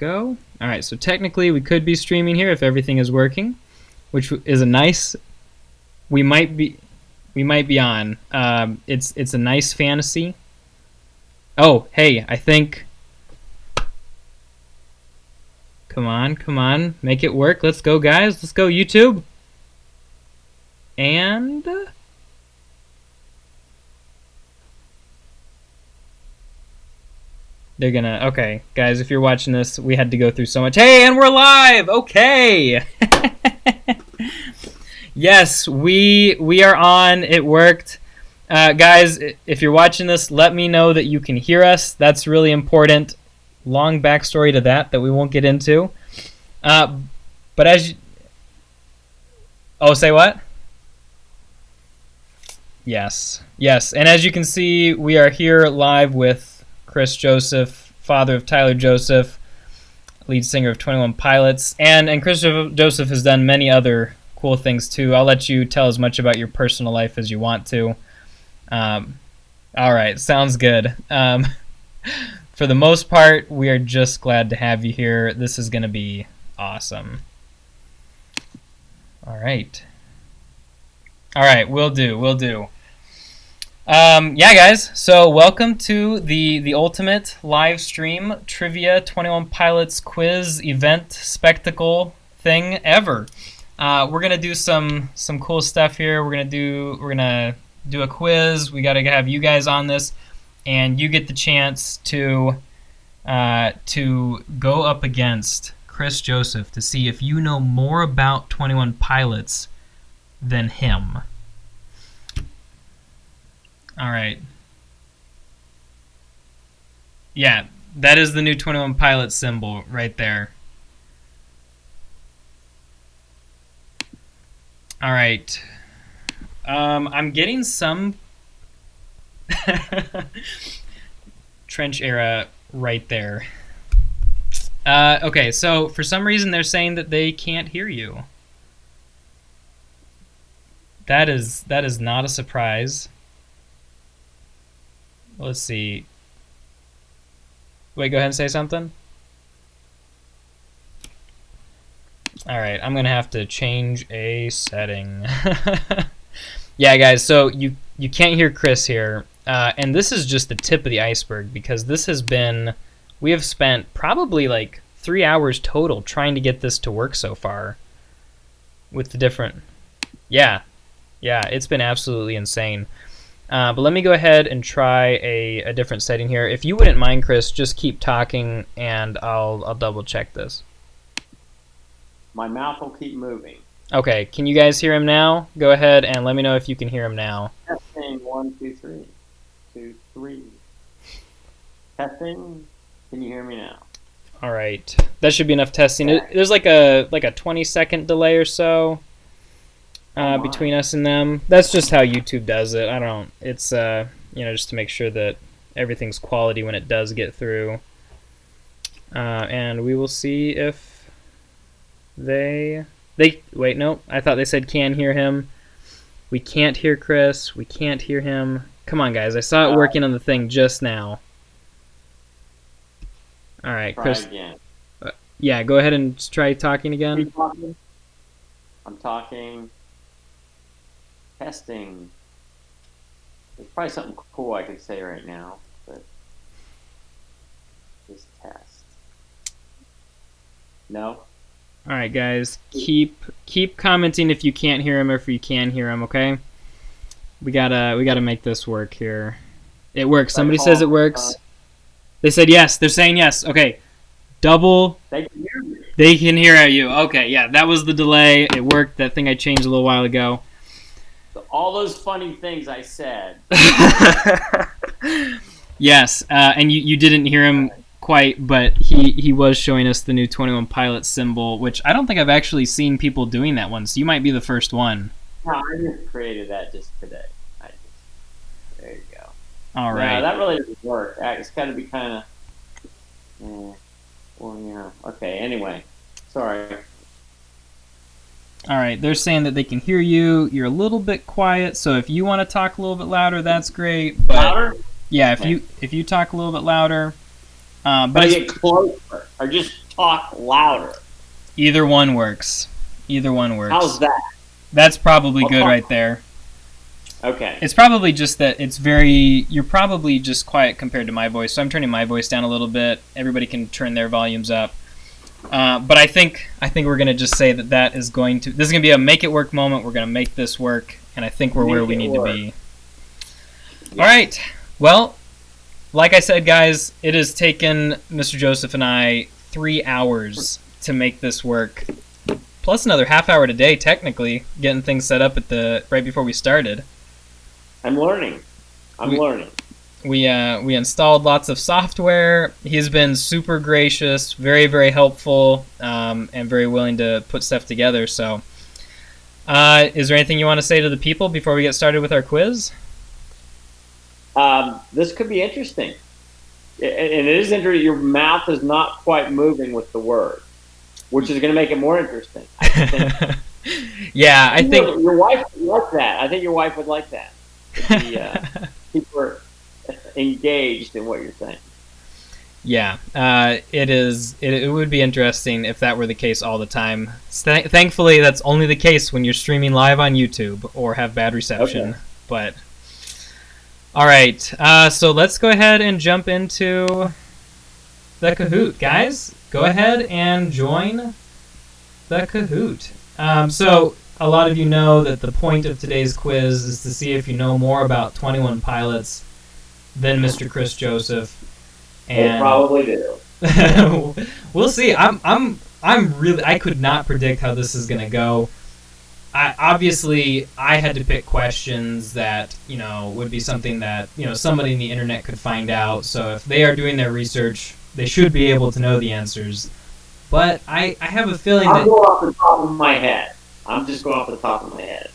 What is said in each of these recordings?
go. All right, so technically we could be streaming here if everything is working, which is a nice. We might be on. It's a nice fantasy. Oh, hey, I think. Come on, make it work. Let's go, guys. Let's go, YouTube. And they're gonna. Okay, guys, if you're watching this, we had to go through so much. Hey, and we're live. Okay. Yes, we are on. It worked. Guys, if you're watching this, let me know that you can hear us. That's really important. Long backstory to that we won't get into. But as you... Oh, say what? Yes. And as you can see, we are here live with Chris Joseph, father of Tyler Joseph, lead singer of 21 Pilots. And Chris Joseph has done many other cool things too. I'll let you tell as much about your personal life as you want to. All right, sounds good. For the most part, we are just glad to have you here. This is going to be awesome. All right, will do. Yeah, guys, so welcome to the ultimate live stream trivia 21 Pilots quiz event spectacle thing ever. We're gonna do some cool stuff here. We're gonna do a quiz. We gotta have you guys on this, and you get the chance to go up against Chris Joseph to see if you know more about 21 Pilots than him. All right. Yeah, that is the new 21 Pilots symbol right there. All right. I'm getting some trench era right there. Okay, so for some reason they're saying that they can't hear you. That is not a surprise. Let's see. Wait, go ahead and say something. All right, I'm gonna have to change a setting. Yeah, guys, so you can't hear Chris here, and this is just the tip of the iceberg because we have spent probably like 3 hours total trying to get this to work so far with the different... Yeah, it's been absolutely insane. But let me go ahead and try a different setting here. If you wouldn't mind, Chris, just keep talking and I'll double check this. My mouth will keep moving. Okay, can you guys hear him now? Go ahead and let me know if you can hear him now. Testing, 1, 2, 3. 2, 3. Testing. Can you hear me now? All right, that should be enough testing. There's like a 20-second delay or so between us and them. That's just how YouTube does it. It's just to make sure that everything's quality when it does get through. And we will see if they wait, no, I thought they said can hear him. We can't hear Chris. We can't hear him. Come on, guys. I saw it working on the thing just now. All right, Chris. Try again. Yeah, go ahead and try talking again. I'm talking. Testing. There's probably something cool I could say right now, but just test. No? All right, guys, keep commenting if you can't hear him or if you can hear him. Okay, we gotta make this work here. It works. Somebody says it works. They said yes. They're saying yes. Okay, double. They can hear me. They can hear you. Okay, yeah, that was the delay. It worked. That thing I changed a little while ago. So all those funny things I said. Yes, and you didn't hear him quite, but he was showing us the new 21 Pilot symbol, which I don't think I've actually seen people doing that one, so you might be the first one. No, I just created that just today. There you go. All right. Yeah, that really doesn't work. It's got to be kind of... Okay, anyway. Sorry. All right, they're saying that they can hear you. You're a little bit quiet, so if you want to talk a little bit louder, that's great. But Louder? Yeah, if you talk a little bit louder, But get closer or just talk louder? either one works. Either one works. How's that? That's probably good right there. Okay. It's probably just that you're probably just quiet compared to my voice, so I'm turning my voice down a little bit. Everybody can turn their volumes up. But I think we're going to just say this is going to be a make it work moment. We're going to make this work, and I think we're where we need to be. Yeah. All right. Well, like I said, guys, it has taken Mr. Joseph and I 3 hours to make this work, plus another half hour today, technically, getting things set up right before we started. I'm learning. We installed lots of software. He's been super gracious, very, very helpful, and very willing to put stuff together. So, is there anything you want to say to the people before we get started with our quiz? This could be interesting. And it is interesting. Your mouth is not quite moving with the word, which is going to make it more interesting. I think. Yeah, I think your wife would like that. I think your wife would like that. People are engaged in what you're saying. Yeah, it would be interesting if that were the case all the time. Thankfully, that's only the case when you're streaming live on YouTube or have bad reception. Okay. But all right, so let's go ahead and jump into the Kahoot, guys. Go ahead and join the Kahoot. So a lot of you know that the point of today's quiz is to see if you know more about 21 Pilots than Mr. Chris Joseph. And they probably do. We'll see. I could not predict how this is gonna go. Obviously I had to pick questions that would be something that somebody in the internet could find out. So if they are doing their research, they should be able to know the answers. But I have a feeling I'll go off the top of my head. I'm just going off the top of my head.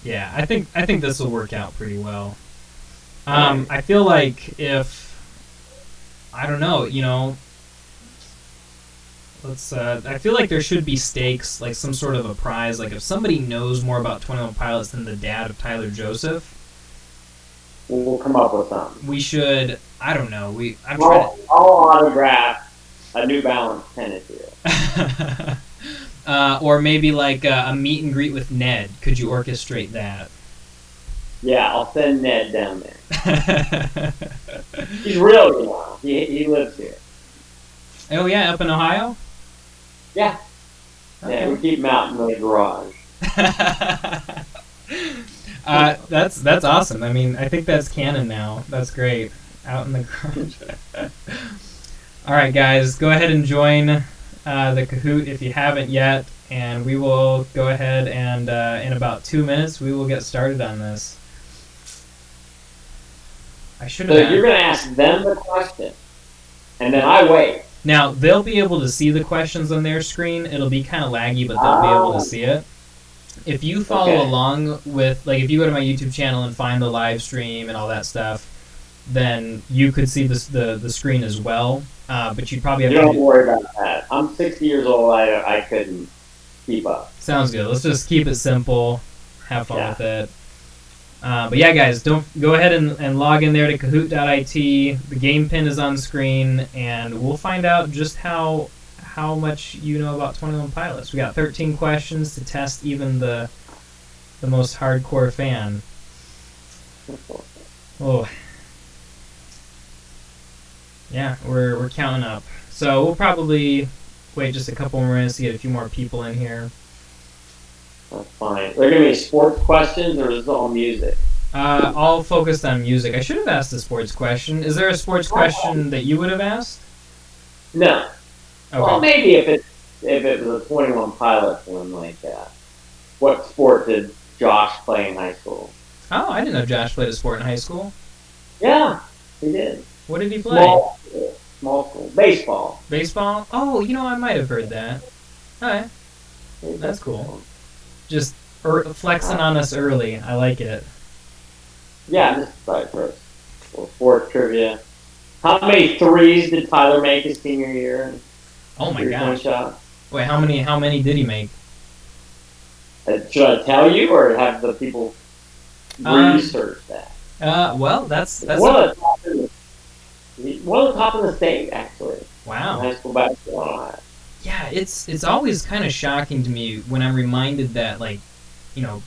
Yeah, I think this will work out pretty well. I feel like if I don't know, I feel like there should be stakes, like some sort of a prize. Like if somebody knows more about 21 Pilots than the dad of Tyler Joseph, we'll come up with something. We should. I don't know. I'll autograph a New Balance tennis here. Or maybe like a meet and greet with Ned. Could you orchestrate that? Yeah, I'll send Ned down there. He's real, He lives here. Oh yeah, up in Ohio? Yeah. Okay. Yeah, we keep him out in the garage. That's awesome. I mean, I think that's canon now. That's great. Out in the garage. All right, guys, go ahead and join the Kahoot if you haven't yet, and we will go ahead and in about 2 minutes we will get started on this. So you're going to ask them the question, and then I wait. Now, they'll be able to see the questions on their screen. It'll be kind of laggy, but they'll be able to see it. If you follow along with, like, if you go to my YouTube channel and find the live stream and all that stuff, then you could see the screen as well. But you'd probably have Don't worry about that. I'm 60 years old. I couldn't keep up. Sounds good. Let's just keep it simple. Have fun with it. But yeah, guys, don't go ahead and log in there to Kahoot.it. The game pin is on screen, and we'll find out just how much you know about 21 Pilots. We got 13 questions to test even the most hardcore fan. Oh, yeah, we're counting up. So we'll probably wait just a couple more minutes to get a few more people in here. That's fine. Are there going to be sports questions, or is it all music? All focused on music. I should have asked a sports question. Is there a sports question that you would have asked? No. Okay. Well, maybe if it was a 21 Pilots one, like what sport did Josh play in high school? Oh, I didn't know Josh played a sport in high school. Yeah, he did. What did he play? Small school. Baseball. Baseball? Oh, I might have heard that. Alright. That's cool. Just flexing on us early. I like it. Yeah, this is right first. Well, sport trivia. How many threes did Tyler make his senior year? Oh my gosh. Shots? Wait, how many did he make? Should I tell you, or have the people research that? Well, that's He's one of the top in the state, actually. In Wow. high school basketball. Yeah, it's always kind of shocking to me when I'm reminded that, like,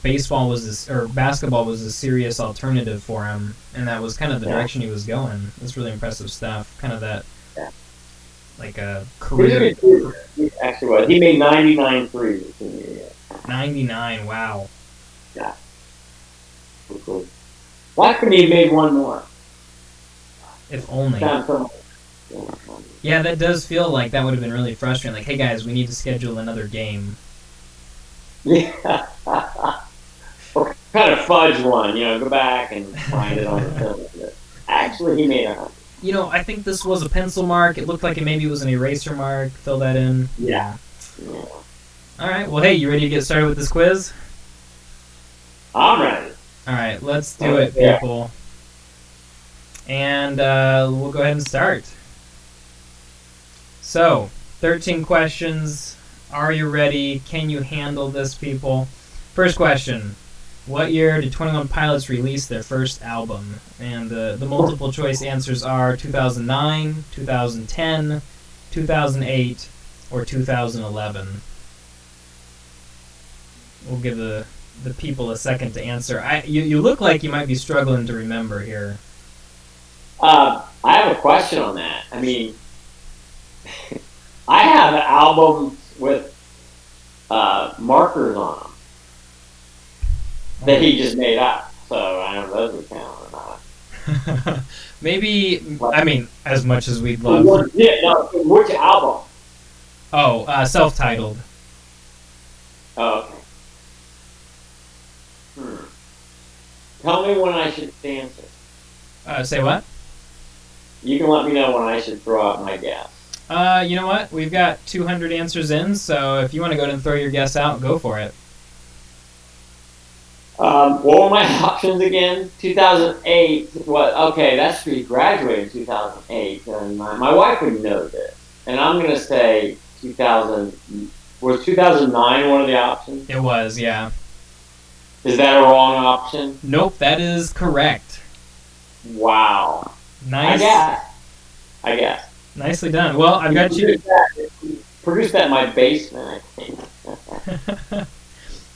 baseball was this, or basketball was a serious alternative for him, and that was kind of the direction he was going. That's really impressive stuff. Kind of that, Yeah. like a He was a career. good shooter. He actually was. He made 99 threes his senior year. 99. Wow. Yeah. Cool. Why couldn't he have made one more? If only. Sounds so Yeah, that does feel like that would have been really frustrating. Like, hey guys, we need to schedule another game. Yeah. Or kind of fudge one, go back and find it on the film. Actually, he made 100. I think this was a pencil mark. It looked like maybe it was an eraser mark. Fill that in. Yeah. All right. Well, hey, you ready to get started with this quiz? I'm ready. All right, let's do it, people. And we'll go ahead and start. So, 13 questions. Are you ready? Can you handle this, people? First question. What year did 21 Pilots release their first album? And the multiple choice answers are 2009, 2010, 2008, or 2011. We'll give the people a second to answer. You look like you might be struggling to remember here. I have a question on that. I mean, I have albums with markers on them that he just made up. So I don't know if those would count or not. Maybe, I mean, as much as we'd love. Which album? Oh, self-titled. Oh, okay. Tell me when I should answer. Say what? You can let me know when I should throw out my guess. You know what? We've got 200 answers in, so if you want to go ahead and throw your guess out, go for it. What were my options again? 2008. What? Okay, that's true. He graduated in 2008, and my wife would know this. And I'm going to say 2000. Was 2009 one of the options? It was, yeah. Is that a wrong option? Nope, that is correct. Wow. Nice. I guess. Nicely done. Well, I've got you. Produced that in my basement, I think.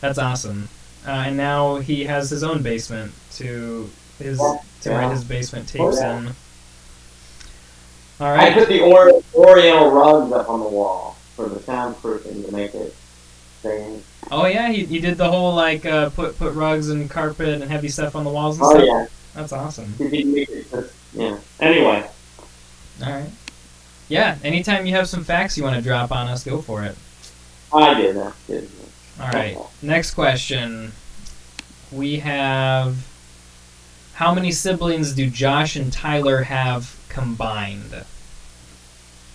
That's awesome. And now he has his own basement to write his basement tapes in. All right. I put the Oriental rugs up on the wall for the soundproofing to make it sing. Oh yeah, he did the whole like put rugs and carpet and heavy stuff on the walls and stuff. Oh yeah. That's awesome. Yeah. Anyway. All right. Yeah. Anytime you have some facts you want to drop on us, go for it. I did that. All right. Next question. We have, how many siblings do Josh and Tyler have combined?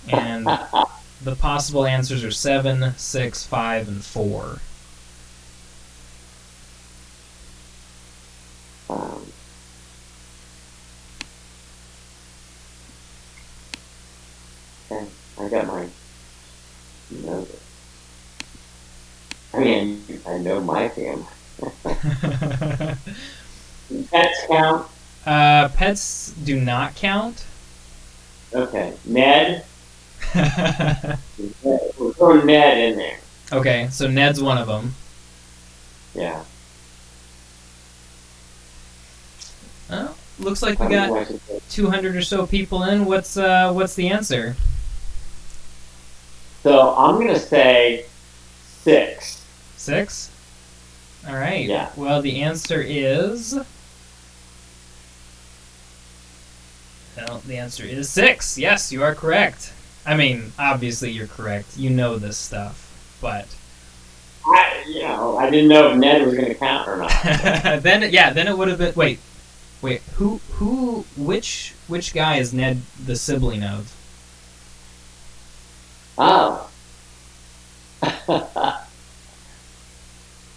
And the possible answers are 7, 6, 5, and 4. Okay, I got my notes. I mean, I know my family. Pets count? Pets do not count. Okay. Ned? We'll throw Ned in there. Okay, so Ned's one of them. Yeah. Oh, looks like we got 200 or so people in. What's the answer? So I'm gonna say 6. 6? All right. Yeah. Well, the answer is. Well, the answer is 6. Yes, you are correct. I mean, obviously you're correct. You know this stuff, but. I didn't know if Ned was gonna count or not. Then it would have been. Wait. Which guy is Ned the sibling of? Oh.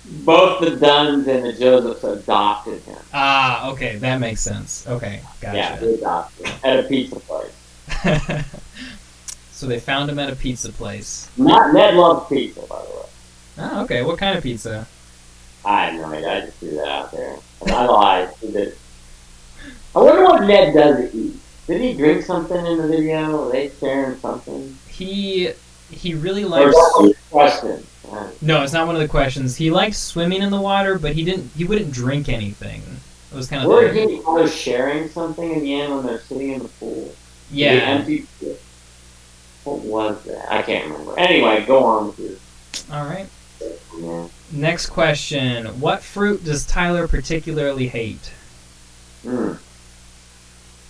Both the Duns and the Josephs adopted him. Ah, okay, that makes sense. Okay, gotcha. Yeah, they adopted him at a pizza place. So they found him at a pizza place. Ned loves pizza, by the way. Oh, okay. What kind of pizza? I have no idea. I just threw that out there. And I lied. I wonder what Ned does eat. Did he drink something in the video? Were they sharing something? He really Or likes. is that a question? No, it's not one of the questions. He likes swimming in the water, but he wouldn't drink anything. It was kind of Were he also sharing something in the end when they're sitting in the pool? yeah. The empty pool? What was that? I can't remember. Anyway, go on with your. All right. Yeah. Next question. What fruit does Tyler particularly hate?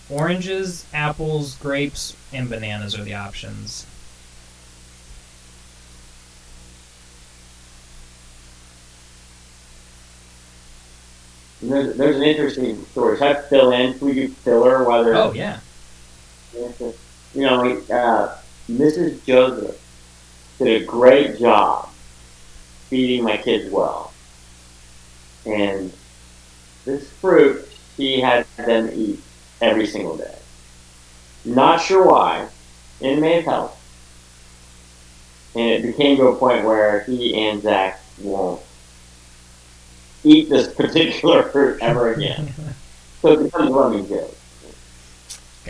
Oranges, apples, grapes, and bananas are the options. There's an interesting story. Should I fill in? Should we do filler? Whether Oh, yeah. Mrs. Joseph did a great job feeding my kids well, and this fruit she had them eat every single day. Not sure why. It may have helped, and it became to a point where he and Zach won't eat this particular fruit ever again. So it becomes a running joke.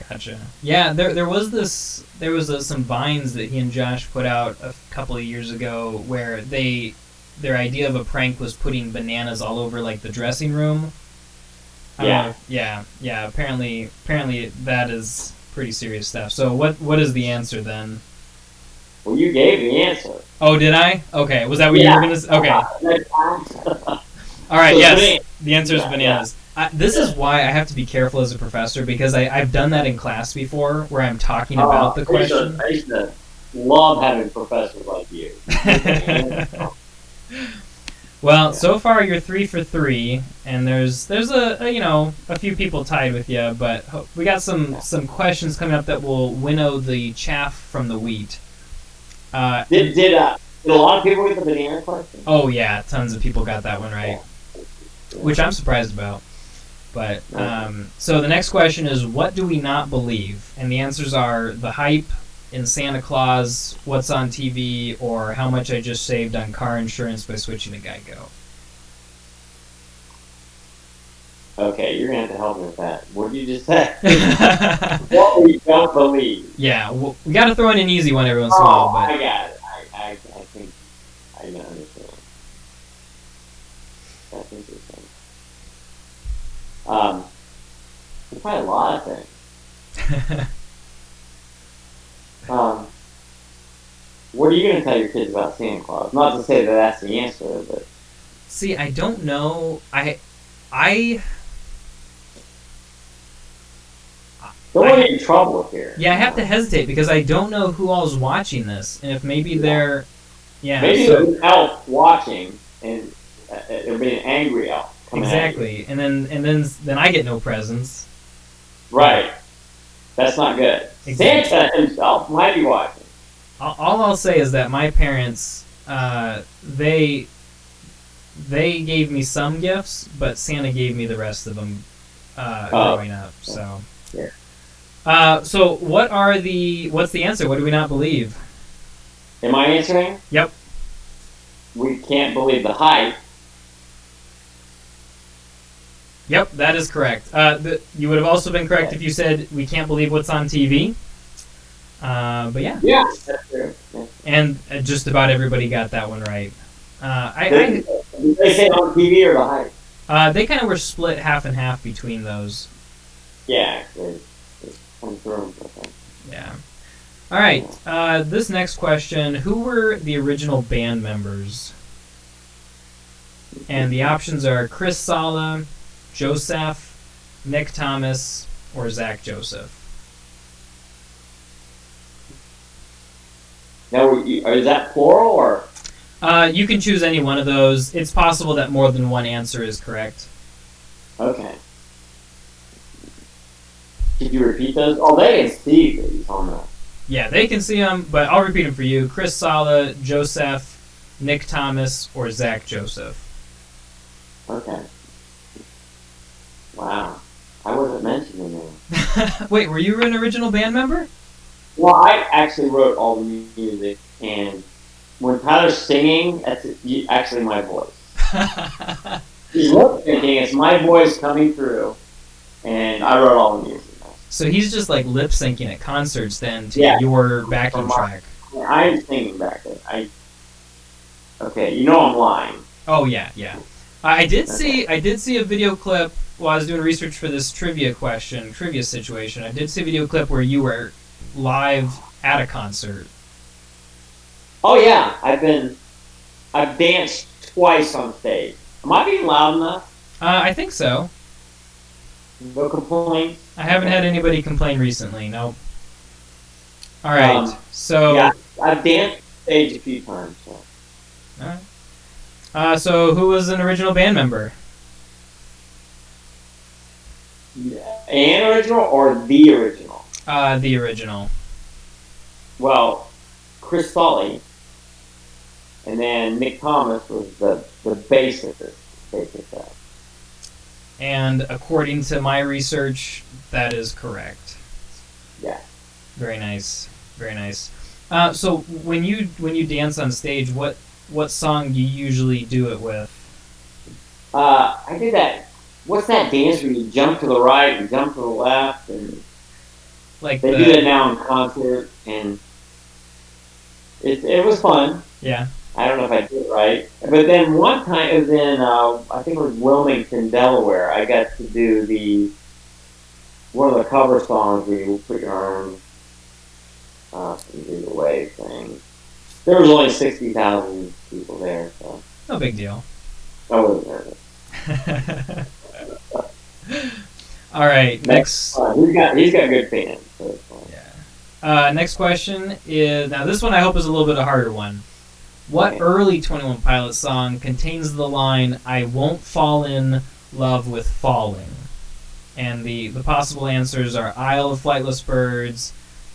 Gotcha. Yeah, there was some vines that he and Josh put out a couple of years ago where their idea of a prank was putting bananas all over like the dressing room. Yeah. Apparently that is pretty serious stuff. So what is the answer then? Well, you gave the answer. Oh, did I? Okay. Was that what you were gonna say? Okay. All right. So yes. The answer is bananas. This is why I have to be careful as a professor because I've done that in class before where I'm talking about the question. I used to love having professors like you. Well, so far you're 3 for 3, and there's a few people tied with you, but we got some questions coming up that will winnow the chaff from the wheat. Did a lot of people get the banana question? Oh yeah, tons of people got that one right, which I'm surprised about. But so the next question is, what do we not believe? And the answers are the hype in Santa Claus, what's on TV, or how much I just saved on car insurance by switching to Geico. Okay, you're going to have to help me with that. What did you just say? What we don't believe. Yeah, well, we got to throw in an easy one every once in a while. But I got it. I think I can understand. That's interesting. There's probably a lot of things. What are you going to tell your kids about Santa Claus? Not to say that that's the answer, but... See, I don't know. I don't want to get in trouble here. Yeah, I have to hesitate because I don't know who all's watching this, and if maybe they're... Yeah, maybe there's an elf watching, and there'll be an angry elf coming exactly, and then I get no presents. Right. That's not good. Exactly. Santa himself might be watching. All I'll say is that my parents, they gave me some gifts, but Santa gave me the rest of them growing up. So, so what's the answer? What do we not believe? Am I answering? Yep. We can't believe the hype. Yep, that is correct. You would have also been correct if you said we can't believe what's on TV. But yeah. Yeah, that's true. Yeah. And just about everybody got that one right. Did they say on TV or the hype? They kind of were split half and half between those. Yeah, they come through. Yeah. All right. This next question: who were the original band members? And the options are Chris Sala, Joseph, Nick Thomas, or Zach Joseph. Now, is that plural or? You can choose any one of those. It's possible that more than one answer is correct. Okay. Could you repeat those? Oh, they can see these on the... Yeah, they can see them, but I'll repeat them for you. Chris Sala, Joseph, Nick Thomas, or Zach Joseph. Okay. Wow. I wasn't mentioned in there. Wait, were you an original band member? Well, I actually wrote all the music, and when Tyler's singing, that's actually my voice. He's lip-syncing, it's my voice coming through, and I wrote all the music. So he's just like lip syncing at concerts then to Yeah. your backing From my- track. I'm singing back then. Okay, you know I'm lying. Oh yeah, yeah. I did see a video clip while I was doing research for this trivia situation. I did see a video clip where you were live at a concert. Oh yeah, I've danced twice on stage. Am I being loud enough? I think so. No complaints. I haven't had anybody complain recently. No. All right. So yeah, I've danced on stage a few times. So. All right. So who was an original band member? An original or the original? The original. Well, Chris Sully, and then Nick Thomas was the bassist, basically. And according to my research, that is correct. Yeah. Very nice. Very nice. So when you dance on stage, what song do you usually do it with? I did that. What's that dance where you jump to the right and jump to the left, and Like they do that now in concert, and it was fun. Yeah. I don't know if I did it right, but then one time it was in I think it was Wilmington, Delaware. I got to do one of the cover songs where you put your arms and do the wave thing. There was only 60,000 people there, so No big deal. I wasn't nervous. All right. Next. He's got good fans. So it's fine. Yeah. Next question is, now this one I hope is a little bit a harder one. What early 21 Pilots song contains the line, "I won't fall in love with falling"? And the possible answers are Isle of Flightless Birds,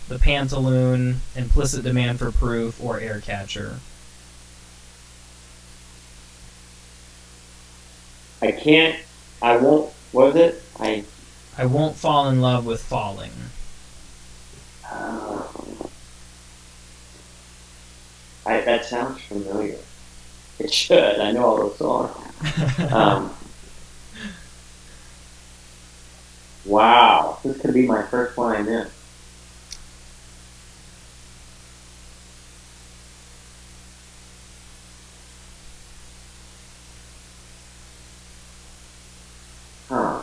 The Pantaloon, Implicit Demand for Proof, or Aircatcher. I won't, what is it? I won't fall in love with falling. That sounds familiar. It should. I know all those songs. Wow. This could be my first one I missed. Huh.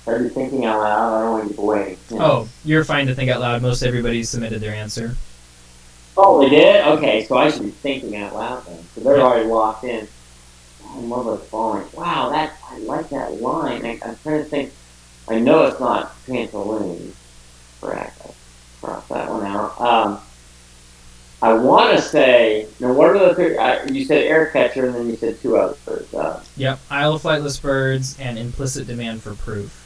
Are you thinking out loud? I don't want to give away. Oh, you're fine to think out loud. Most everybody submitted their answer. Oh, they did? Okay, so I should be thinking out loud then. So they're already locked in. I love those falling. Wow, I like that line. I'm trying to think. I know it's not Pantaloon. Correct. I crossed that one out. I want to say, now what are the three? You said Aircatcher, and then you said two others. Yep, Isle of Flightless Birds and Implicit Demand for Proof.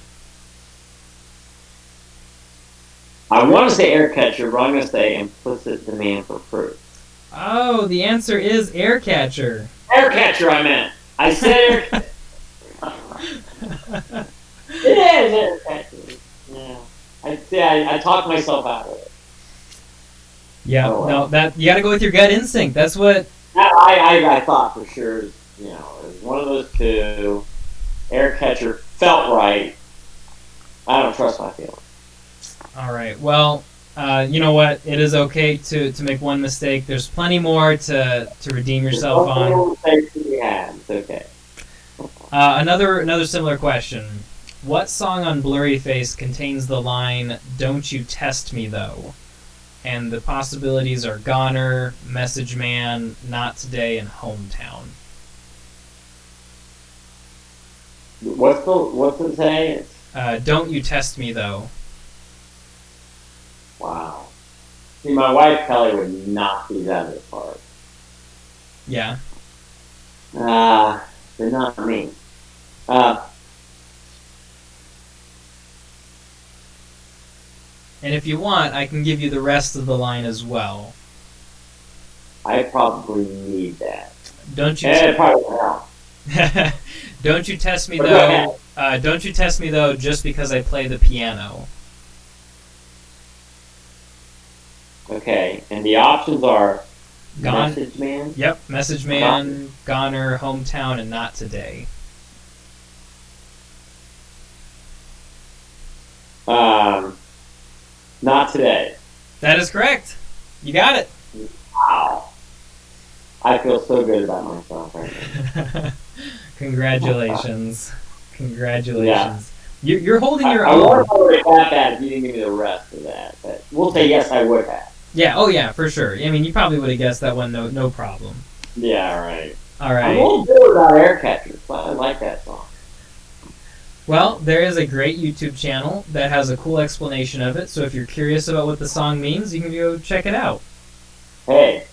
I want to say Aircatcher, but I'm going to say Implicit Demand for Proof. Oh, the answer is Aircatcher. Aircatcher, I meant. I said Aircatcher. It is Aircatcher. Yeah. I talked myself out of it. Yeah, no, that you got to go with your gut instinct. That's what. I thought for sure. It was one of those two. Aircatcher felt right. I don't trust my feelings. All right. Well, you know what? It is okay to make one mistake. There's plenty more to redeem yourself on. It's okay. Another similar question. What song on Blurryface contains the line, "Don't you test me though"? And the possibilities are Goner, Message Man, Not Today, and Hometown. What's it say? Don't You Test Me Though. Wow. See, my wife Kelly would knock these out of the park. Yeah. But not me. And if you want, I can give you the rest of the line as well. I probably need that. Don't you? It probably will help. Don't you test me though. Don't you test me though, just because I play the piano. Okay, and the options are Message Man? Yep, Message Man, Goner, Hometown, and Not Today. Not Today. That is correct. You got it. Wow. I feel so good about myself right now. Congratulations. Congratulations. Yeah. You're holding your I own. would have got that if you didn't give me the rest of that. But we'll say yes, I would have. Yeah, oh yeah, for sure. I mean, you probably would have guessed that one, no problem. Yeah, right. All right. I'm a little bored about Air Catchers, but I like that song. Well, there is a great YouTube channel that has a cool explanation of it, so if you're curious about what the song means, you can go check it out. Hey,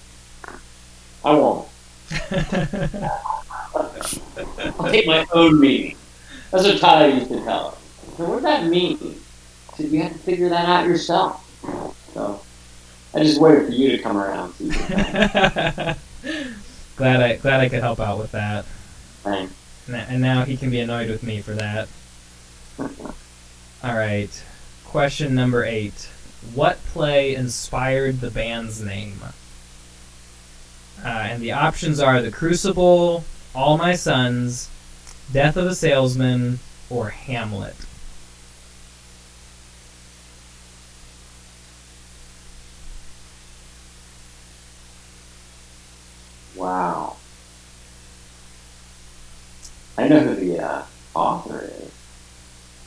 I won't. I'll take my own meaning. That's what Tyler used to tell us. So what does that mean? He said, you have to figure that out yourself. So I just waited for you to come around. So you can glad I could help out with that. Thanks. And now he can be annoyed with me for that. All right. Question number 8. What play inspired the band's name? And the options are The Crucible, All My Sons, Death of a Salesman, or Hamlet. Wow. I know who the author is.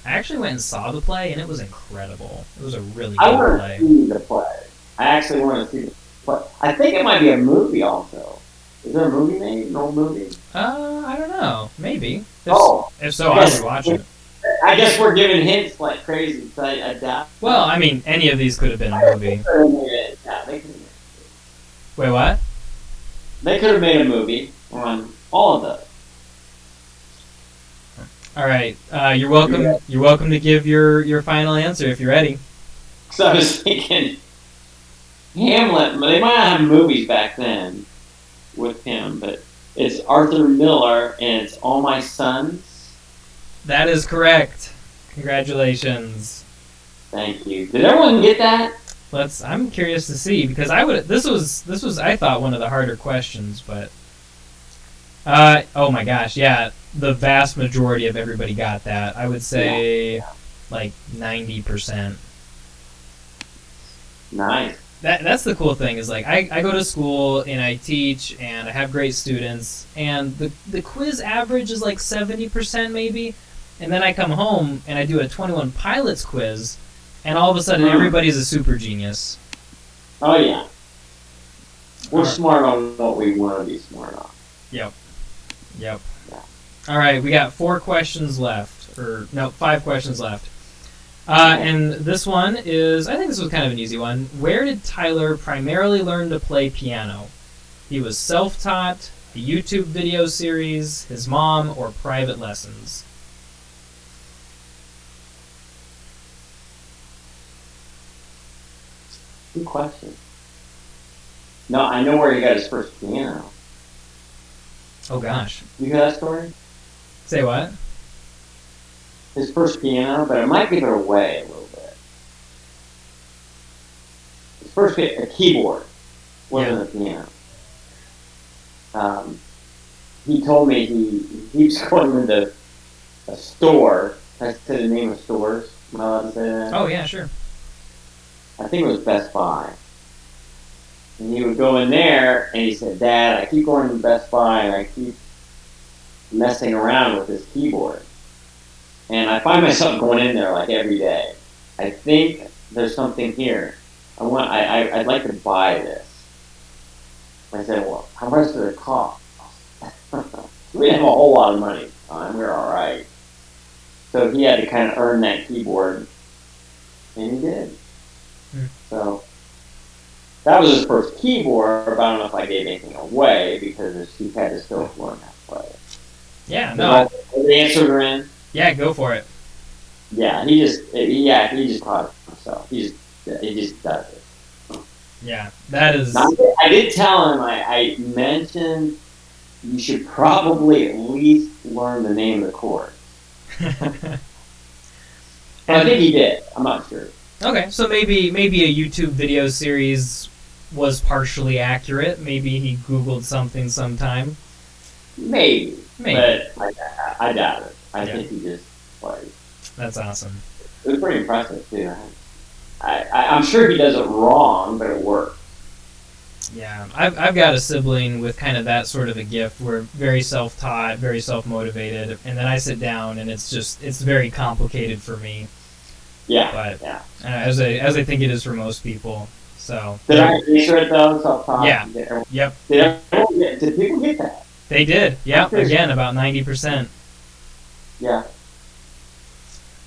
I actually went and saw the play, and it was incredible. It was a really I good want play. to see the play. I actually want to see the play. I think it might be a movie also. Is there a movie made? An old movie? I don't know. Maybe. If so, I would watch it. I guess we're giving hints like crazy. So I doubt. Well, I mean, any of these could have been a movie. Yeah, they could have. Wait, what? They could have made a movie on all of those. All right. You're welcome. You're welcome to give your final answer if you're ready. So I was thinking, Hamlet. They might not have movies back then with him, but it's Arthur Miller and it's All My Sons. That is correct. Congratulations. Thank you. Did everyone get that? I'm curious to see because this was I thought one of the harder questions, but oh my gosh, yeah, the vast majority of everybody got that. I would say like 90%. Nice. That's the cool thing is like I go to school and I teach and I have great students and the quiz average is like 70% maybe, and then I come home and I do a 21 Pilots quiz and all of a sudden everybody's a super genius. Oh yeah. We're smart on what we want to be smart on. Yep. Yeah. All right, we got 5 questions left. And this one is, I think this was kind of an easy one. Where did Tyler primarily learn to play piano? He was self-taught, a YouTube video series, his mom, or private lessons? Good question. No, I know where he got his first piano. Oh gosh. You hear that story? Say what? His first piano, but it might give it away a little bit. His first a keyboard wasn't a piano. He told me he was going into a store. Can I say the name of stores? Am I allowed to say that? Oh yeah, sure. I think it was Best Buy. And he would go in there, and he said, Dad, I keep going to Best Buy, and I keep messing around with this keyboard. And I find myself going in there like every day. I think there's something here. I'd like to buy this. I said, well, how much does it cost? We didn't have a whole lot of money at the time. We were all right. So he had to kind of earn that keyboard, and he did. So that was his first keyboard, but I don't know if I gave anything away because he had to still learn how to play it. Yeah, no. The answers are in. Yeah, go for it. Yeah, he just taught it himself. He just does it. Yeah, that is. Now, I did tell him. I mentioned you should probably at least learn the name of the chord. I think he did. I'm not sure. Okay, so maybe a YouTube video series was partially accurate. Maybe he Googled something sometime. Maybe. Maybe. But I doubt it. I Yeah. think he just played. That's awesome. It was pretty impressive, too. I'm sure he does it wrong, but it works. Yeah, I've got a sibling with kind of that sort of a gift. We're very self-taught, very self-motivated, and then I sit down and it's very complicated for me. Yeah. But yeah. As I think it is for most people. So did I answer it though? Self-taught. Yeah. Yep. Did people get that? They did. Yep. Again, about 90%. Yeah.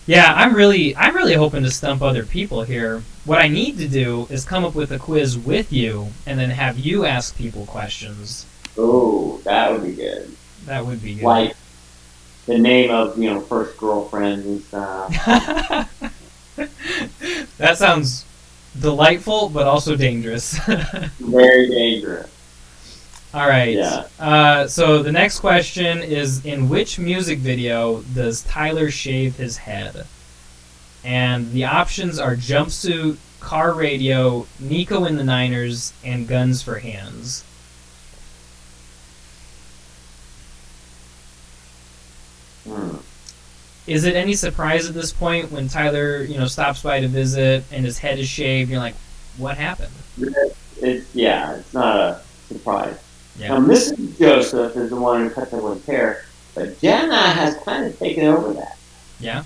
Yeah, I'm really hoping to stump other people here. What I need to do is come up with a quiz with you, and then have you ask people questions. Oh, that would be good. That would be good. Like the name of first girlfriend and stuff. That sounds delightful, but also dangerous. Very dangerous. All right. Yeah. So the next question is, in which music video does Tyler shave his head? And the options are Jumpsuit, Car Radio, Nico and the Niners, and Guns for Hands. Is it any surprise at this point when Tyler, stops by to visit and his head is shaved? You're like, what happened? It's not a surprise. Yeah. Now, Mrs. Joseph is the one who cuts everyone's hair, but Jenna has kind of taken over that. Yeah.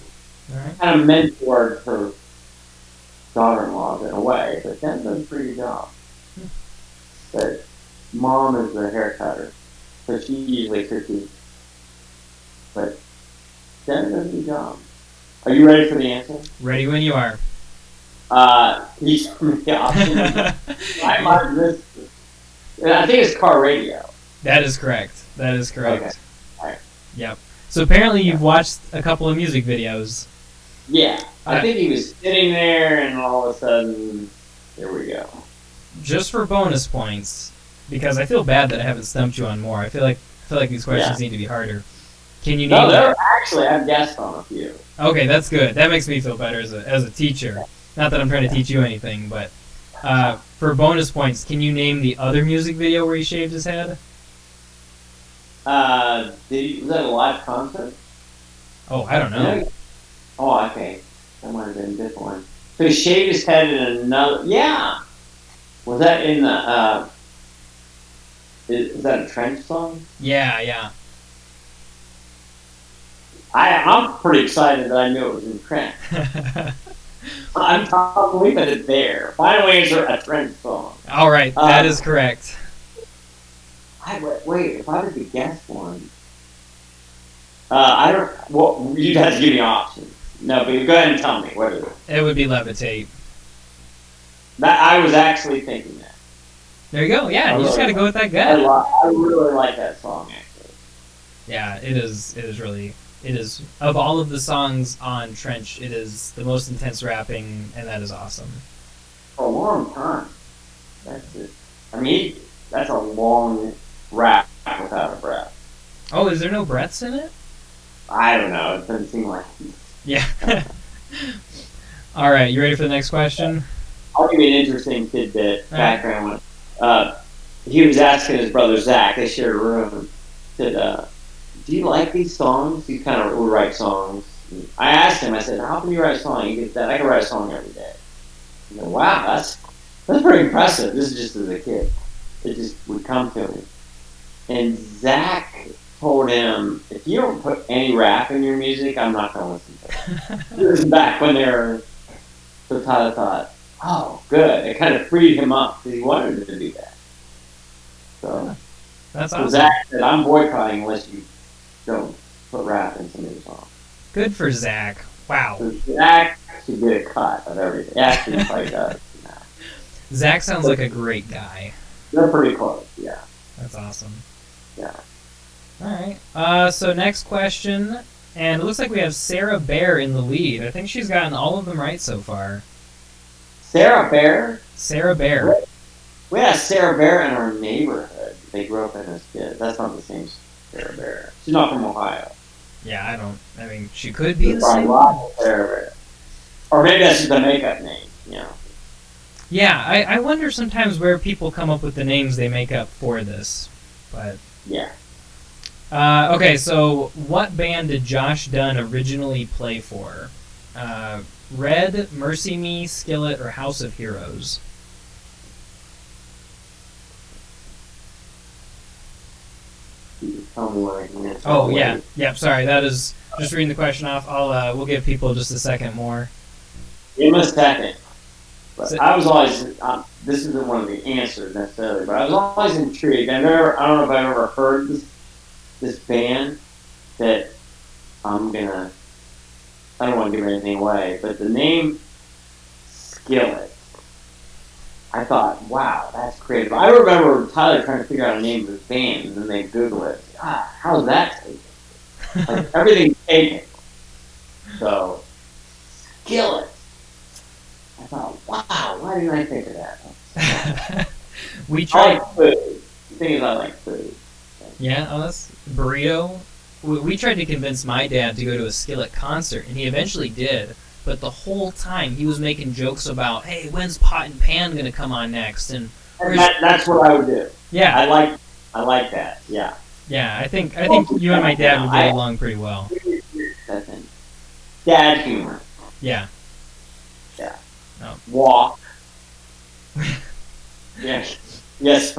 All right. Kind of mentored her daughter-in-law in a way, but Jenna does a pretty good job. But Mom is the hair cutter, so she usually critiques. But Jenna does a good job. Are you ready for the answer? Ready when you are. He's from the option. I think it's Car Radio. That is correct. Okay. All right. Yep. So apparently you've watched a couple of music videos. Yeah. I think he was sitting there, and all of a sudden, there we go. Just for bonus points, because I feel bad that I haven't stumped you on more. I feel like these questions need to be harder. Can you name? No, I've guessed on a few. Okay, that's good. That makes me feel better as a teacher. Not that I'm trying to teach you anything, but for bonus points, can you name the other music video where he shaved his head? Was that a live concert? Oh, I don't know. Oh, okay. That might have been a different one. So he shaved his head in another. Yeah. Was that in the? Is that a Trench song? Yeah. I'm pretty excited that I knew it was in Trench. I'm probably leaving it there. Final answer, a Trench song. All right, that is correct. Wait, if I were to guess one, I don't. Well, you'd have to give me options. No, but go ahead and tell me. What is it? It would be Levitate. I was actually thinking that. There you go. Yeah, you just got to go with that gut. I really like that song, actually. Yeah, it is. It is of all of the songs on Trench, it is the most intense rapping, and that is awesome. For a long time. That's it. I mean, that's a long rap without a breath. Oh, is there no breaths in it? I don't know. It doesn't seem like it. Yeah. All right, you ready for the next question? I'll give you an interesting tidbit background. He was asking his brother Zach. They shared a room. Said, "Do you like these songs?" He kind of would write songs. I asked him. I said, "How can you write a song?" He goes, "I can write a song every day." I said, "Wow, that's pretty impressive." This is just as a kid. It just would come to me. And Zach told him, "If you don't put any rap in your music, I'm not going to listen to it." This was back when they were. So Tyler thought, "Oh, good." It kind of freed him up because he wanted to do that. So that's awesome. Zach said, "I'm boycotting unless you don't put rap in some of your songs." Good for Zach. Wow. So Zach should get a cut of everything. Actually, probably does. Zach sounds like a great guy. They're pretty close, yeah. That's awesome. Yeah. All right. So next question, and it looks like we have Sarah Bear in the lead. I think she's gotten all of them right so far. Sarah Bear? Sarah Bear. We had a Sarah Bear in our neighborhood. They grew up in as kids. That's not the same Sarah Bear. She's not from Ohio. Yeah, I mean, she could be the same. Sarah Bear. Or maybe that's just a makeup name, you know. Yeah, I wonder sometimes where people come up with the names they make up for this. But Yeah. okay, so what band did Josh Dunn originally play for? Red, Mercy Me, Skillet, or House of Heroes? Tell me what I can answer. Oh yeah, yep. Sorry, that is just reading the question off. We'll give people just a second more. Give him a second. But So- I was always, this isn't one of the answers necessarily, but I was always intrigued. I don't know if I've ever heard this band that I don't want to give anything away, but the name Skillet, I thought, wow, that's creative. I remember Tyler trying to figure out a name for his band, and then they Google it. How's that taken? Like, everything's taken. So, Skillet. I thought, wow, why didn't I think of that? We I tried. like food. The thing is, I like food. Yeah, that's burrito. We tried to convince my dad to go to a Skillet concert, and he eventually did. But the whole time he was making jokes about, "Hey, when's Pot and Pan gonna come on next?" And That's what I would do. yeah, I like that. Yeah. yeah. I think you and my dad would get along pretty well. Dad humor. Yeah. Yeah. Oh. Walk. Yes. Yes.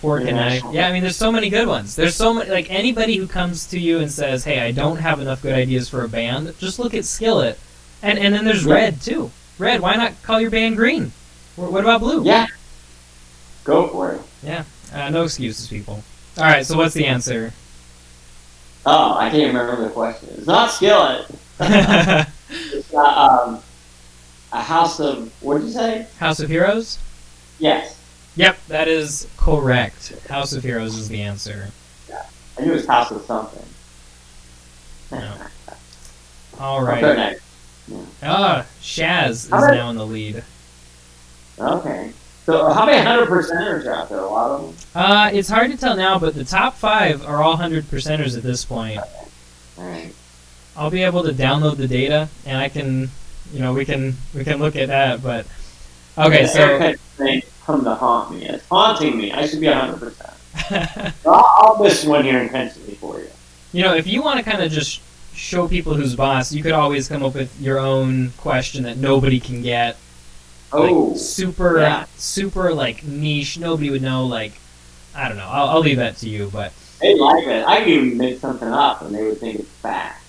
Fork and knife. Yeah, I mean, there's so many good ones. There's so many. Like anybody who comes to you and says, "Hey, I don't have enough good ideas for a band," just look at Skillet, and then there's Red too. Red. Why not call your band Green? What about Blue? Yeah. Go for it. Yeah. No excuses, people. All right. So what's the answer? Oh, I can't remember the question. It's not Skillet. It's a house of, what did you say? House of Heroes? Yes. Yep, that is correct. House of Heroes is the answer. Yeah. I knew it was house of something. No. All Okay, right. next. Shaz is How about- now in the lead. Okay. So how many 100%ers are out there? A lot of them? It's hard to tell now, but the top 5 are all 100%ers at this point. All right. I'll be able to download the data, and I can, we can look at that. But okay, The so haircut thing come to haunt me. It's haunting me. I should be 100%. I'll miss one here intentionally for you. if you want to kind of just show people who's boss, you could always come up with your own question that nobody can get. Oh, Like, super like niche. Nobody would know. Like, I don't know. I'll leave that to you. But they like it. I could even make something up, and they would think it's fact.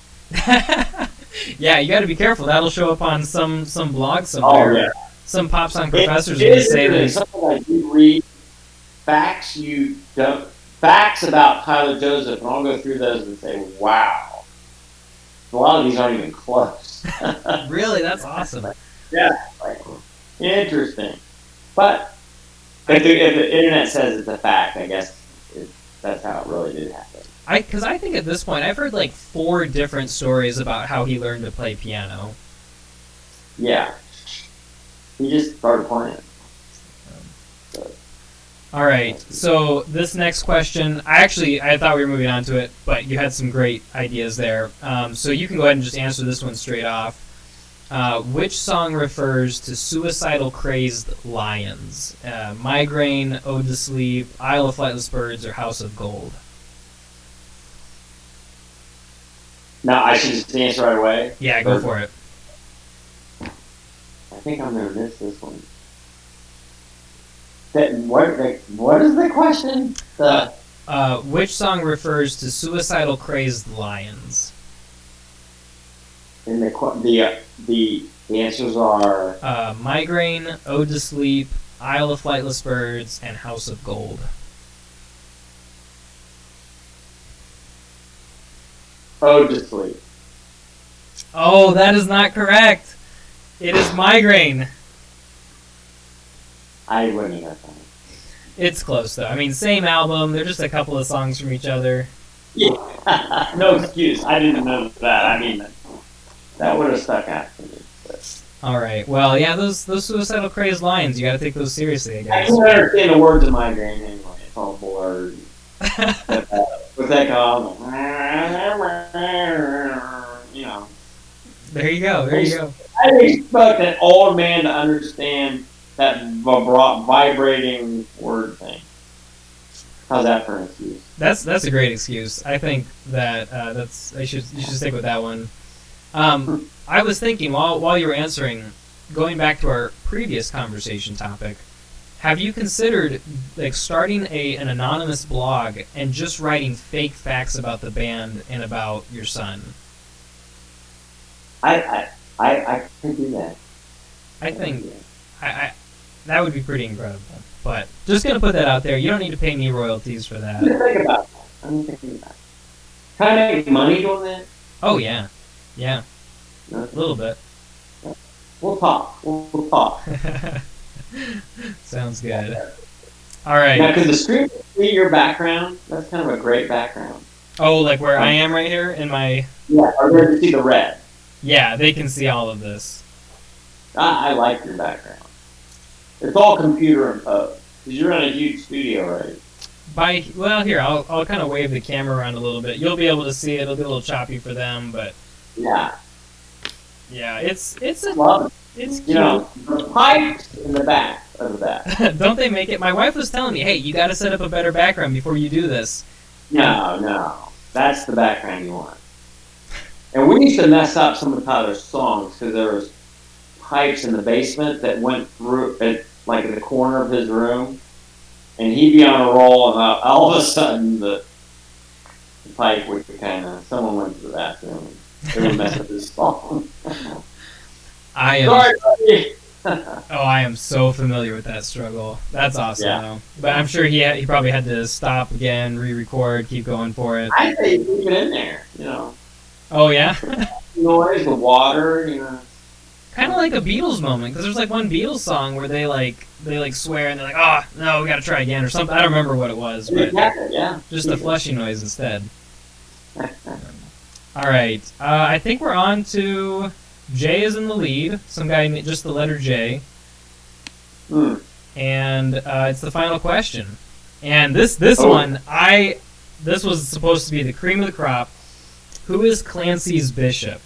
yeah, you got to be careful. That'll show up on some blog somewhere. Oh yeah. Some pop song professors It are going to is say this. something like you read facts you don't facts about Tyler Joseph, and I'll go through those and say, wow. A lot of these aren't even close. Really, that's awesome. Yeah, like, interesting. But if the internet says it's a fact, I guess that's how it really did happen. Because I think at this point I've heard like 4 different stories about how he learned to play piano. Yeah. He just started playing. So, All right, so this next question, I thought we were moving on to it, but you had some great ideas there. So you can go ahead and just answer this one straight off. Which song refers to suicidal crazed lions? Migraine, Ode to Sleep, Isle of Flightless Birds, or House of Gold? now, I should just answer right away. Yeah, go for it. I think I'm going to miss this one. What is the question? Which song refers to suicidal crazed lions? And the answers are Migraine, Ode to Sleep, Isle of Flightless Birds, and House of Gold. Ode to Sleep. Oh, that is not correct. It is Migraine. I wouldn't have that. It's close, though. I mean, same album. They're just a couple of songs from each other. Yeah. No excuse. I didn't know that. I mean, that would have stuck out to me. But. All right. Well, yeah, those suicidal crazed lions, you got to take those seriously, I I guess. can understand the words of Migraine anyway. It's all blurred. With that call, There you go. There you go. I expect an old man to understand that vibrating word thing. How's that for an excuse? That's a great excuse. I think that you should stick with that one. I was thinking while you were answering, going back to our previous conversation topic, have you considered like starting an anonymous blog and just writing fake facts about the band and about your son? I could do that. I think I that would be pretty incredible. But just gonna put that out there. You don't need to pay me royalties for that. Think about that. I'm thinking about it. Can I make money doing that? Oh yeah, yeah, No? a little bit. We'll talk. We'll talk. Sounds good. All right. Now, could the stream see your background? That's kind of a great background. Oh, like where I am right here in my. Yeah, or they can see the red. Yeah, they can see all of this. I like your background. It's all computer imposed. Because you're in a huge studio, right? Well, here I'll kind of wave the camera around a little bit. You'll be able to see it. It'll be a little choppy for them, but Yeah. yeah, it's Love it. it's cute. You know, the pipes in the back of that. Don't they make it? My wife was telling me, hey, you got to set up a better background before you do this. No. That's the background you want. And we used to mess up some of Tyler's songs because there was pipes in the basement that went through, like in the corner of his room, and he'd be on a roll, and all of a sudden the pipe would kind of, someone went to the bathroom, and it would mess up his song. I am. Sorry, buddy. I am so familiar with that struggle. That's awesome, Yeah. though. But I'm sure he probably had to stop again, re-record, keep going for it. I say keep it in there, Oh yeah. Noise, the water, Kind of like a Beatles moment, because there's like one Beatles song where they swear and they're like, oh no, we got to try again or something. I don't remember what it was, but yeah. just a fleshy noise instead. All right, I think we're on to Jay is in the lead. Some guy, just the letter J. And it's the final question. And this one, this was supposed to be the cream of the crop. Who is Clancy's bishop?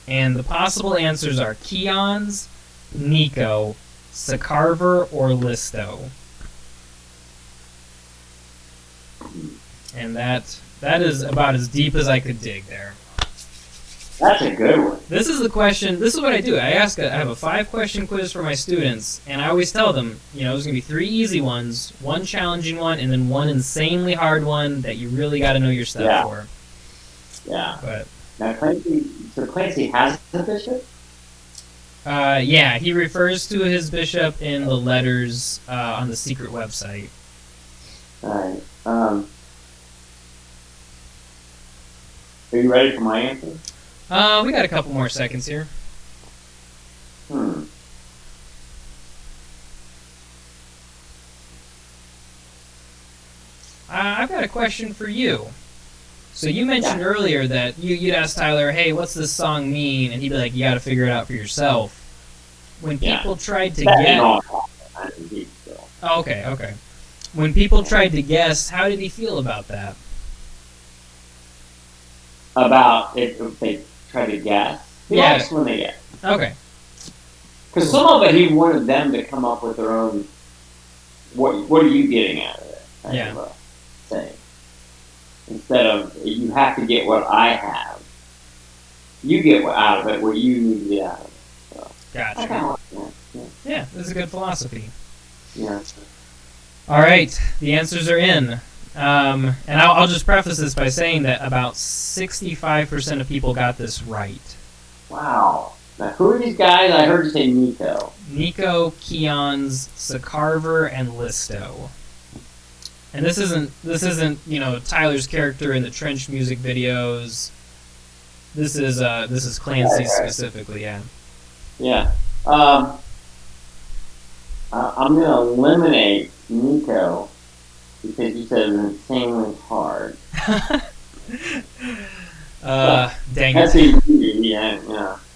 And the possible answers are Keons, Nico, Sakarver, or Listo. And that is about as deep as I could dig there. That's a good one. This is the question. This is what I do. I have a 5-question quiz for my students, and I always tell them, there's going to be 3 easy ones, 1 challenging one, and then 1 insanely hard one that you really got to know your stuff for. Yeah. But now Clancy has a bishop? yeah, he refers to his bishop in the letters on the secret website. Alright. Are you ready for my answer? We got a couple more seconds here. I've got a question for you. So you mentioned earlier that you'd ask Tyler, hey, what's this song mean? And he'd be like, you got to figure it out for yourself. When people tried to guess... Oh, okay. When people tried to guess, how did he feel about that? About if they try to guess? He likes when they guess. Okay. Because some of it he wanted them to come up with their own, what are you getting out of it? Kind of a thing. Instead of, you have to get what I have. You get out of it what you need to get out of it. So, gotcha. I kind of like that. Yeah, that's a good philosophy. Yeah. All right, the answers are in. And I'll just preface this by saying that about 65% of people got this right. Wow. Now, who are these guys? I heard you say Nico. Nico, Keons, Sakarver, and Listo. And this isn't Tyler's character in the Trench music videos. This is Clancy specifically, yeah. Yeah. I'm gonna eliminate Nico because you said it's insanely hard. Dang That's it. easy, yeah.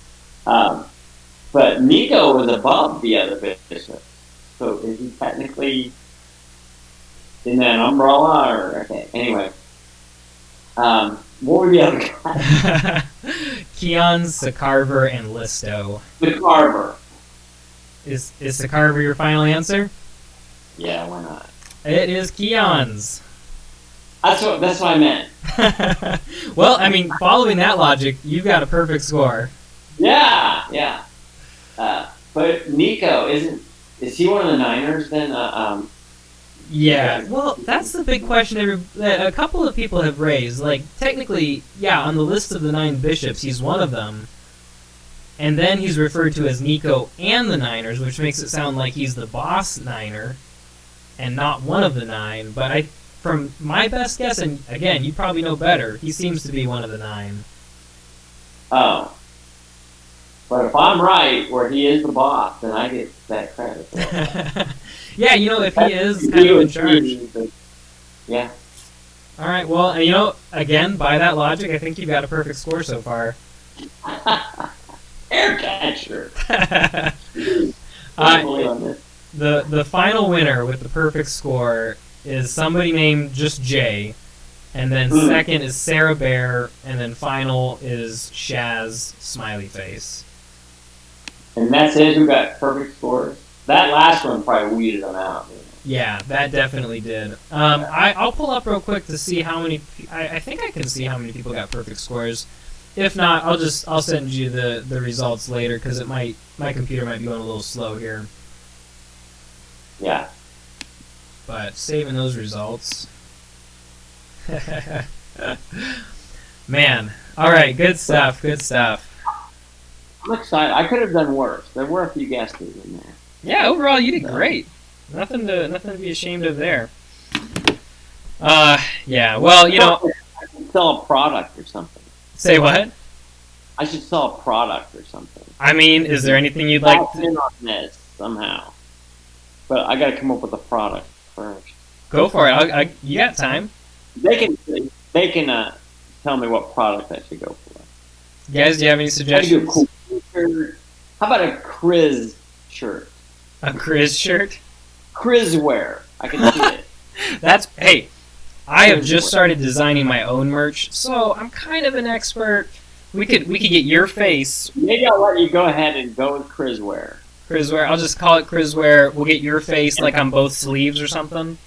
But Nico was above the other bishop. So is he technically in that umbrella or okay? Anyway. What were the other guys? Keon, Sakarver, and Listo. The Carver. Is Sakarver your final answer? Yeah, why not? It is Keon's. That's what I meant. Well, I mean, following that logic, you've got a perfect score. Yeah, yeah. But Nico is he one of the Niners then? Yeah, well, that's the big question that a couple of people have raised. Like, technically, yeah, on the list of the 9 bishops, he's one of them. And then he's referred to as Nico and the Niners, which makes it sound like he's the boss Niner and not one of the 9. But from my best guess, and again, you probably know better, he seems to be one of the 9. Oh. But if I'm right, where he is the boss, then I get that credit. Yeah, if he is kind of in charge. Yeah. All right, well, again, by that logic, I think you've got a perfect score so far. Air catcher. The final winner with the perfect score is somebody named just Jay, and then second is Sarah Bear, and then final is Shaz Smiley Face. And that's it. Who got perfect scores? That last one probably weeded them out. Yeah, that definitely did. I'll pull up real quick to see how many. I think I can see how many people got perfect scores. If not, I'll send you the results later because my computer might be going a little slow here. Yeah. But saving those results. Man, all right, good stuff. Good stuff. I'm excited. I could have done worse. There were a few guesses in there. Yeah, overall you did great. Nothing to be ashamed of there. Yeah. Well, I should sell a product or something. Say what? I should sell a product or something. I mean, is there anything you'd like to in on this somehow? But I got to come up with a product first. Go for it. You got time. They can tell me what product I should go for. Guys, do you have any suggestions? I cool shirt. How about a Kriz shirt? A Kriz shirt? Kriz wear. I can see it. Hey, I have just started designing my own merch, so I'm kind of an expert. We could get your face. Maybe I'll let you go ahead and go with Kriz wear. Kriz wear. I'll just call it Kriz wear. We'll get your face like on both sleeves or something.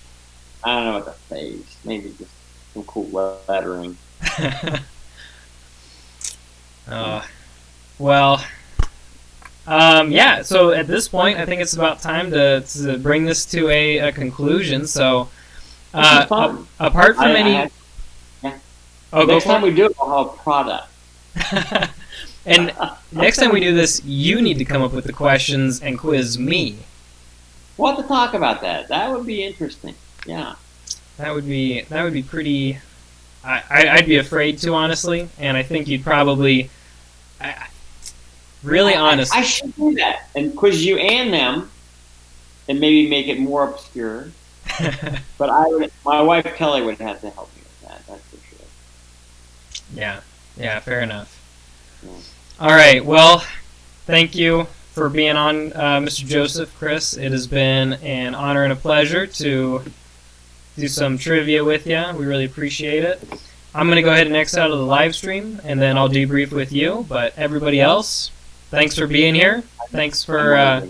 I don't know what the face. Maybe just some cool lettering. Well, yeah, so at this point, I think it's about time to bring this to a conclusion. So, apart from Yeah. Next time we do it, we'll have a product. And next time we do this, you need to come up with the questions and quiz me. We'll have to talk about that. That would be interesting. Yeah. That would be pretty. I'd be afraid to, honestly, and I think you'd probably. Really honest. I should do that and quiz you and them, and maybe make it more obscure. But my wife Kelly would have to help me with that. That's for sure. Yeah, fair enough. Yeah. All right, well, thank you for being on, Mr. Joseph, Chris. It has been an honor and a pleasure to do some trivia with you. We really appreciate it. I'm going to go ahead and X out of the live stream, and then I'll debrief with you. But everybody else, thanks for being here. Thanks for...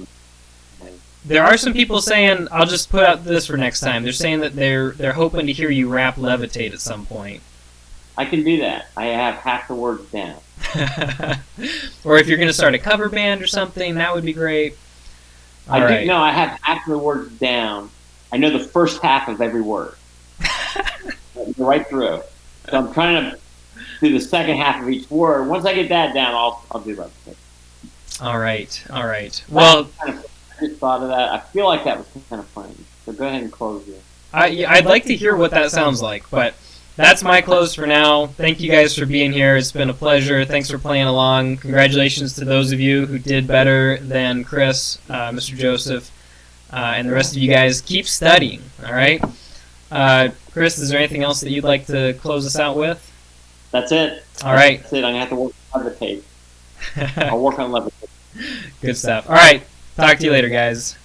there are some people saying, I'll just put out this for next time. They're saying that they're hoping to hear you rap Levitate at some point. I can do that. I have half the words down. Or if you're going to start a cover band or something, that would be great. I have half the words down. I know the first half of every word. Right through. So I'm trying to do the second half of each word. Once I get that down, I'll do Levitate. All right. Well, I just thought of that. I feel like that was kind of funny. So go ahead and close it. I'd like to hear what that sounds like, but that's my close for now. Thank you guys for being here. It's been a pleasure. Thanks for playing along. Congratulations to those of you who did better than Chris, Mr. Joseph, and the rest of you guys. Keep studying, all right? Chris, is there anything else that you'd like to close us out with? That's it. All right. That's it. I'm going to have to work on Levitate. I'll work on Levitate. Good stuff. All right. Talk to you later, guys.